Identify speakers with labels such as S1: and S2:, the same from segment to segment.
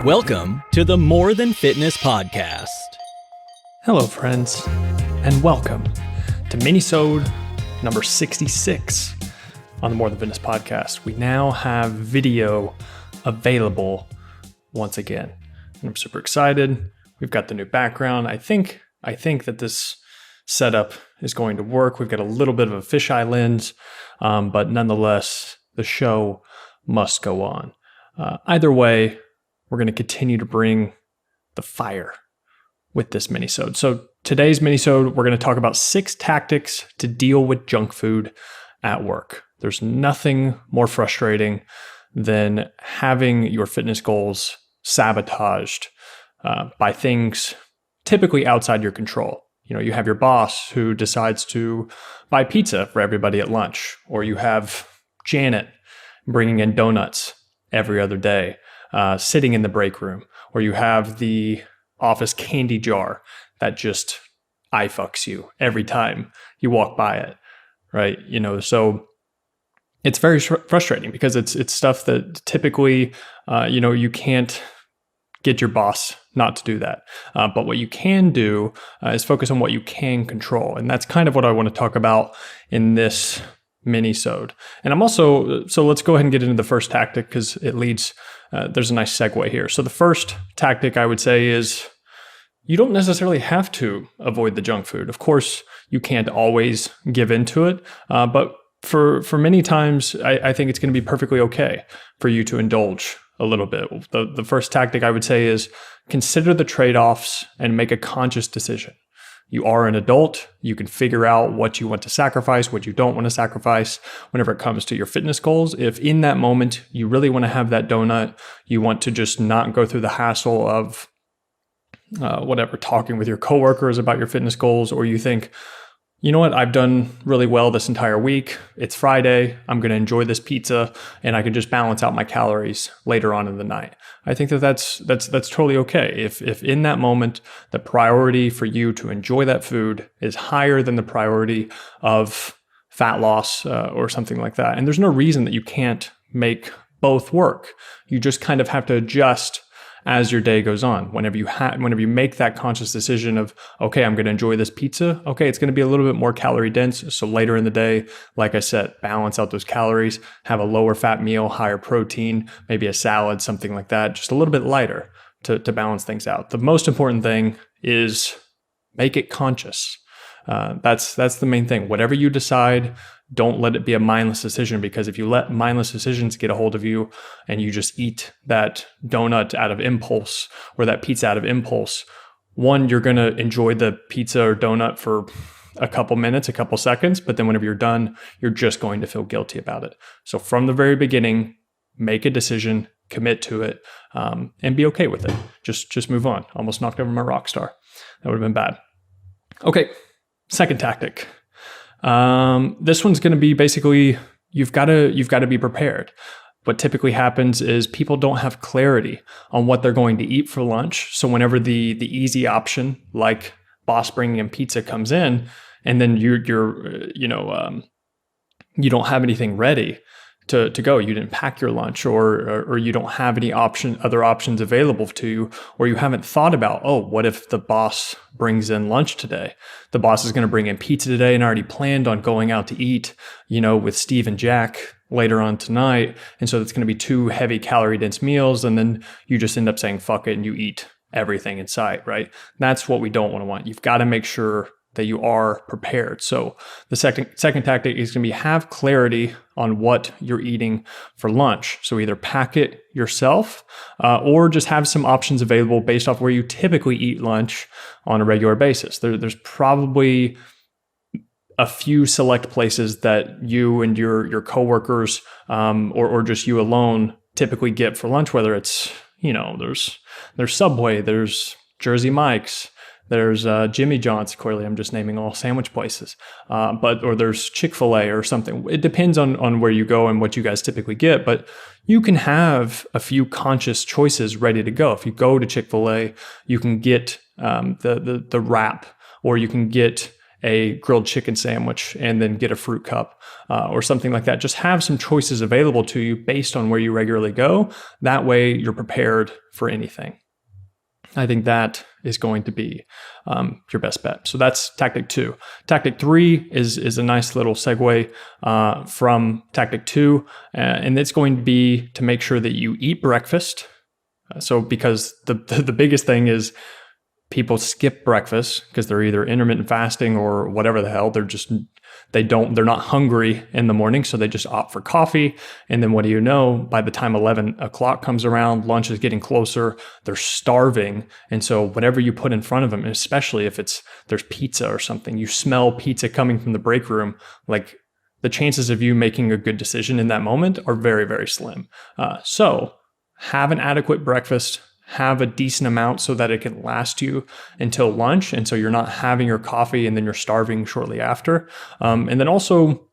S1: Welcome to the More Than Fitness podcast.
S2: Hello, friends, and welcome to Minisode number 66 on the More Than Fitness podcast. We now have video available once again, and I'm super excited. We've got the new background. I think that this setup is going to work. We've got a little bit of a fisheye lens, but nonetheless, the show must go on. Either way, we're going to continue to bring the fire with this minisode. So today's minisode, we're going to talk about 6 tactics to deal with junk food at work. There's nothing more frustrating than having your fitness goals sabotaged by things typically outside your control. You know, you have your boss who decides to buy pizza for everybody at lunch, or you have Janet bringing in doughnuts every other day, sitting in the break room, or you have the office candy jar that just eye fucks you every time you walk by it, right? You know, so it's very frustrating because it's stuff that typically, you can't get your boss not to do that. But what you can do is focus on what you can control. And that's kind of what I want to talk about in this minisode. And I'm also, so let's go ahead and get into the first tactic because it leads, there's a nice segue here. So the first tactic I would say is you don't necessarily have to avoid the junk food. Of course, you can't always give into it, but for many times, I think it's going to be perfectly okay for you to indulge a little bit. The first tactic I would say is consider the trade-offs and make a conscious decision. You are an adult. You can figure out what you want to sacrifice, what you don't want to sacrifice whenever it comes to your fitness goals. If in that moment you really want to have that donut, you want to just not go through the hassle of talking with your coworkers about your fitness goals, or you think, you know what, I've done really well this entire week. It's Friday. I'm going to enjoy this pizza and I can just balance out my calories later on in the night. I think that's totally okay. If in that moment, the priority for you to enjoy that food is higher than the priority of fat loss or something like that. And there's no reason that you can't make both work. You just kind of have to adjust as your day goes on. Whenever you make that conscious decision of, okay, I'm going to enjoy this pizza. Okay, it's going to be a little bit more calorie dense. So later in the day, like I said, balance out those calories, have a lower fat meal, higher protein, maybe a salad, something like that, just a little bit lighter to balance things out. The most important thing is make it conscious. That's the main thing. Whatever you decide, don't let it be a mindless decision, because if you let mindless decisions get a hold of you and you just eat that donut out of impulse or that pizza out of impulse, one, you're going to enjoy the pizza or donut for a couple minutes, a couple seconds, but then whenever you're done, you're just going to feel guilty about it. So from the very beginning, make a decision, commit to it, and be okay with it. Just move on. Almost knocked over my rock star. That would have been bad. Okay. Second tactic. This one's going to be basically you've got to be prepared. What typically happens is people don't have clarity on what they're going to eat for lunch. So whenever the easy option, like boss bringing in pizza, comes in, and then you don't have anything ready to go. You didn't pack your lunch, or you don't have any other options available to you, or you haven't thought about, oh, what if the boss brings in lunch today? The boss is going to bring in pizza today, and I already planned on going out to eat, with Steve and Jack later on tonight. And so it's going to be 2 heavy calorie dense meals. And then you just end up saying, fuck it, and you eat everything in sight, right? That's what we don't want. You've got to make sure that you are prepared. So the second tactic is going to be have clarity on what you're eating for lunch. So either pack it yourself or just have some options available based off where you typically eat lunch on a regular basis. There's probably a few select places that you and your coworkers or just you alone typically get for lunch, whether it's, there's Subway, there's Jersey Mike's, there's Jimmy John's. Clearly, I'm just naming all sandwich places. Or there's Chick-fil-A or something. It depends on where you go and what you guys typically get. But you can have a few conscious choices ready to go. If you go to Chick-fil-A, you can get the wrap, or you can get a grilled chicken sandwich and then get a fruit cup or something like that. Just have some choices available to you based on where you regularly go. That way you're prepared for anything. I think that is going to be your best bet. So that's tactic 2. Tactic 3 is a nice little segue from tactic 2, and it's going to be to make sure that you eat breakfast. So because the biggest thing is people skip breakfast because they're either intermittent fasting or whatever the hell. They're not hungry in the morning, so they just opt for coffee. And then what do you know? By the time 11 o'clock comes around, lunch is getting closer, they're starving. And so whatever you put in front of them, and especially if there's pizza or something, you smell pizza coming from the break room, like the chances of you making a good decision in that moment are very, very slim. So have an adequate breakfast, have a decent amount so that it can last you until lunch. And so you're not having your coffee and then you're starving shortly after. And then also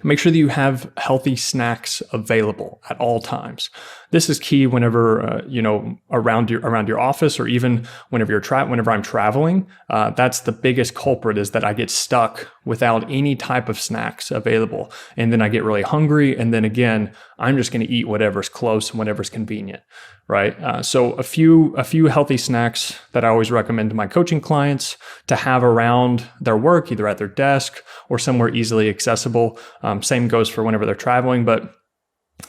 S2: make sure that you have healthy snacks available at all times. This is key whenever, around your office, or even whenever I'm traveling. That's the biggest culprit, is that I get stuck without any type of snacks available. And then I get really hungry. And then again, I'm just going to eat whatever's close and whatever's convenient, right? So a few healthy snacks that I always recommend to my coaching clients to have around their work, either at their desk or somewhere easily accessible. Same goes for whenever they're traveling, but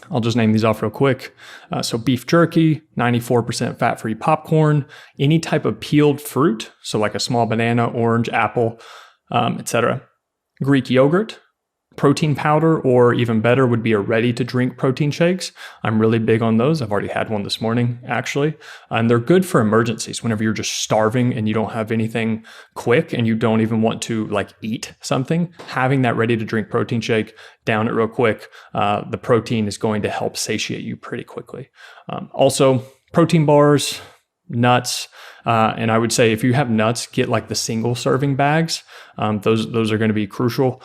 S2: I'll just name these off real quick. So beef jerky, 94% fat-free popcorn, any type of peeled fruit, so like a small banana, orange, apple, etc. Greek yogurt, protein powder, or even better would be a ready-to-drink protein shakes. I'm really big on those. I've already had one this morning, actually. And they're good for emergencies whenever you're just starving and you don't have anything quick and you don't even want to eat something. Having that ready-to-drink protein shake, down it real quick, the protein is going to help satiate you pretty quickly. Also, protein bars, nuts, and I would say if you have nuts, get the single serving bags. Those are going to be crucial.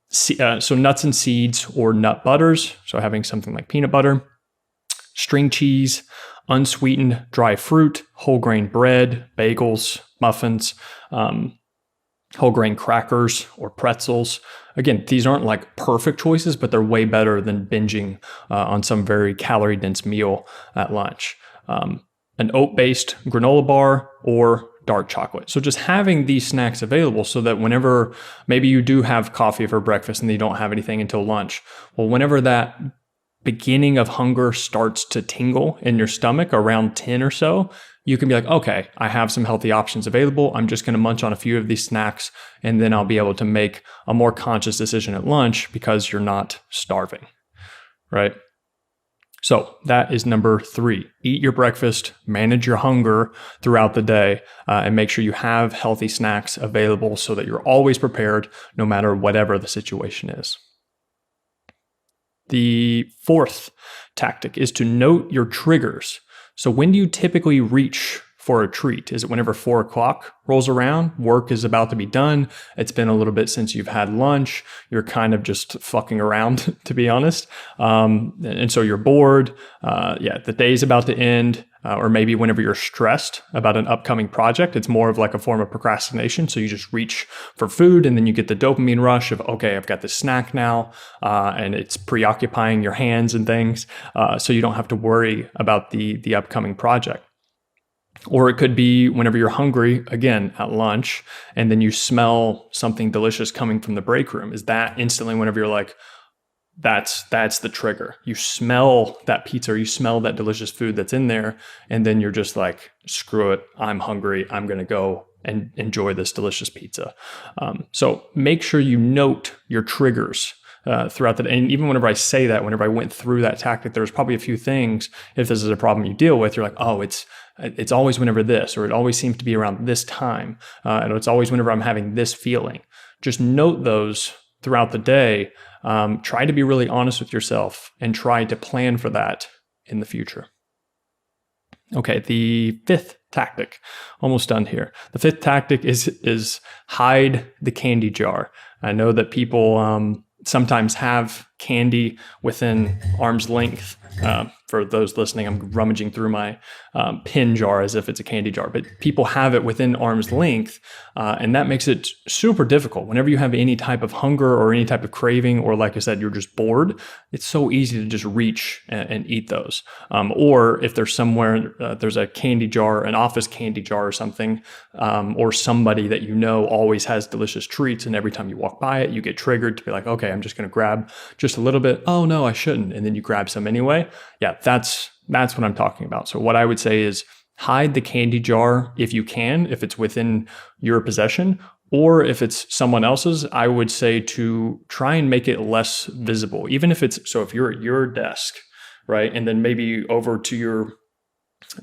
S2: So nuts and seeds or nut butters. So having something like peanut butter, string cheese, unsweetened dry fruit, whole grain bread, bagels, muffins, whole grain crackers or pretzels. Again, these aren't perfect choices, but they're way better than binging on some very calorie dense meal at lunch. An oat-based granola bar or dark chocolate. So just having these snacks available so that whenever maybe you do have coffee for breakfast and you don't have anything until lunch, well, whenever that beginning of hunger starts to tingle in your stomach around 10 or so, you can be like, okay, I have some healthy options available. I'm just going to munch on a few of these snacks and then I'll be able to make a more conscious decision at lunch because you're not starving, right? So that is number 3. Eat your breakfast, manage your hunger throughout the day, and make sure you have healthy snacks available so that you're always prepared no matter whatever the situation is. The 4th tactic is to note your triggers. So when do you typically reach for a treat? Is it whenever 4 o'clock rolls around, work is about to be done, it's been a little bit since you've had lunch, you're kind of just fucking around, to be honest, and so you're bored, the day's about to end, or maybe whenever you're stressed about an upcoming project, it's more of a form of procrastination, so you just reach for food and then you get the dopamine rush of, okay, I've got this snack now, and it's preoccupying your hands and things, so you don't have to worry about the upcoming project. Or it could be whenever you're hungry, again, at lunch, and then you smell something delicious coming from the break room. Is that instantly whenever you're like, that's the trigger. You smell that pizza or you smell that delicious food that's in there, and then you're just like, screw it, I'm hungry, I'm going to go and enjoy this delicious pizza. So make sure you note your triggers throughout the day. And even whenever I say that, whenever I went through that tactic, there's probably a few things, if this is a problem you deal with, you're like, oh, it's always whenever this, or it always seems to be around this time, and it's always whenever I'm having this feeling. Just note those throughout the day. Try to be really honest with yourself and try to plan for that in the future. Okay, the 5th tactic, almost done here. The 5th tactic is hide the candy jar. I know that people sometimes have candy within arm's length for those listening, I'm rummaging through my pin jar as if it's a candy jar, but people have it within arm's length, and that makes it super difficult. Whenever you have any type of hunger or any type of craving, or like I said, you're just bored, it's so easy to just reach and eat those. Or if there's somewhere, there's a candy jar, an office candy jar or something, or somebody that you know always has delicious treats, and every time you walk by it, you get triggered to be like, okay, I'm just going to grab just a little bit. Oh no, I shouldn't. And then you grab some anyway. Yeah, that's what I'm talking about. So what I would say is hide the candy jar if you can, if it's within your possession, or if it's someone else's, I would say to try and make it less visible. Even if it's, so if you're at your desk, right, and then maybe over to your,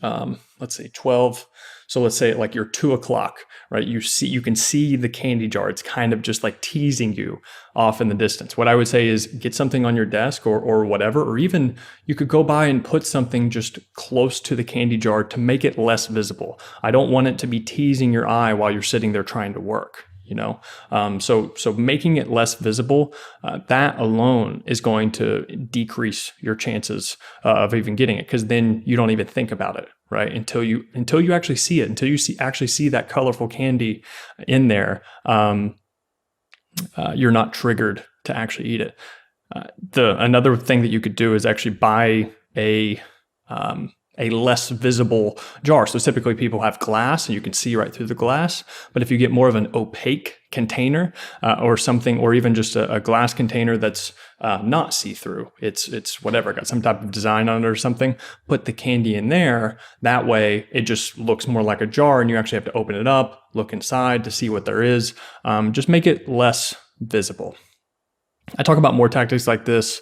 S2: let's say 12, so let's say like you're 2 o'clock, right? You can see the candy jar. It's kind of just like teasing you off in the distance. What I would say is get something on your desk or whatever, or even you could go by and put something just close to the candy jar to make it less visible. I don't want it to be teasing your eye while you're sitting there trying to work. So making it less visible, that alone is going to decrease your chances of even getting it, because then you don't even think about it, right? Until you actually see it, until you actually see that colorful candy in there, you're not triggered to actually eat it. Another thing that you could do is actually buy a less visible jar. So typically people have glass and you can see right through the glass. But if you get more of an opaque container or something, or even just a glass container that's not see-through, it's whatever, got some type of design on it or something, put the candy in there. That way it just looks more like a jar and you actually have to open it up, look inside to see what there is. Just make it less visible. I talk about more tactics like this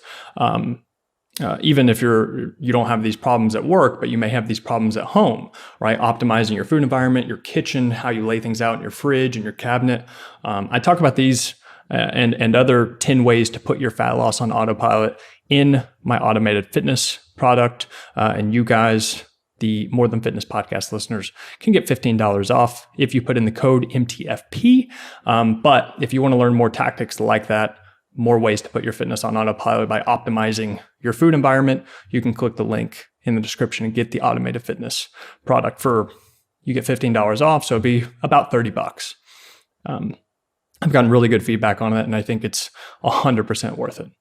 S2: even if you don't have these problems at work, but you may have these problems at home, right? Optimizing your food environment, your kitchen, how you lay things out in your fridge and your cabinet. I talk about these and other 10 ways to put your fat loss on autopilot in my automated fitness product. And you guys, the More Than Fitness podcast listeners, can get $15 off if you put in the code MTFP. But if you want to learn more tactics like that, more ways to put your fitness on autopilot by optimizing your food environment, you can click the link in the description and get the automated fitness product you get $15 off. So it'd be about $30. I've gotten really good feedback on it, and I think it's 100% worth it.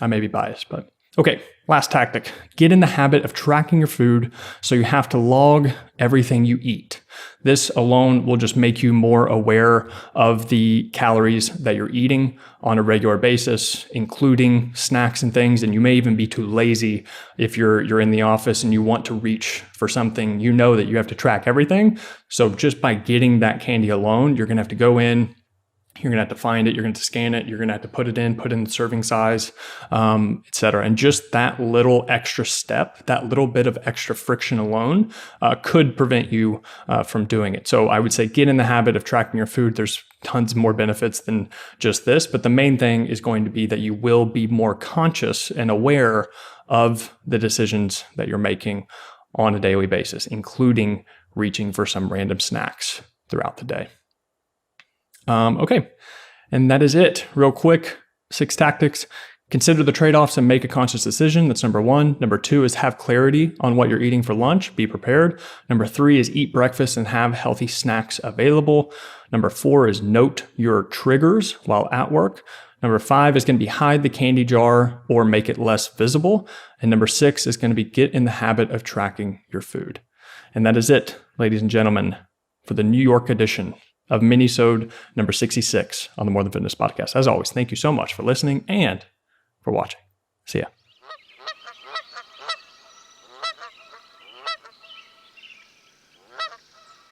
S2: I may be biased, but okay. Last tactic, get in the habit of tracking your food so you have to log everything you eat. This alone will just make you more aware of the calories that you're eating on a regular basis, including snacks and things. And you may even be too lazy if you're in the office and you want to reach for something, you know that you have to track everything. So just by getting that candy alone, you're going to have to go in, you're going to have to find it, you're going to scan it, you're going to have to put in the serving size, et cetera. And just that little extra step, that little bit of extra friction alone could prevent you from doing it. So I would say get in the habit of tracking your food. There's tons more benefits than just this, but the main thing is going to be that you will be more conscious and aware of the decisions that you're making on a daily basis, including reaching for some random snacks throughout the day. Okay, and that is it. Real quick, 6 tactics. Consider the trade-offs and make a conscious decision. That's number 1. Number 2 is have clarity on what you're eating for lunch. Be prepared. Number 3 is eat breakfast and have healthy snacks available. Number 4 is note your triggers while at work. Number 5 is going to be hide the candy jar or make it less visible. And number 6 is going to be get in the habit of tracking your food. And that is it, ladies and gentlemen, for the New York edition of Minisode number 66 on the More Than Fitness podcast. As always, thank you so much for listening and for watching. See ya.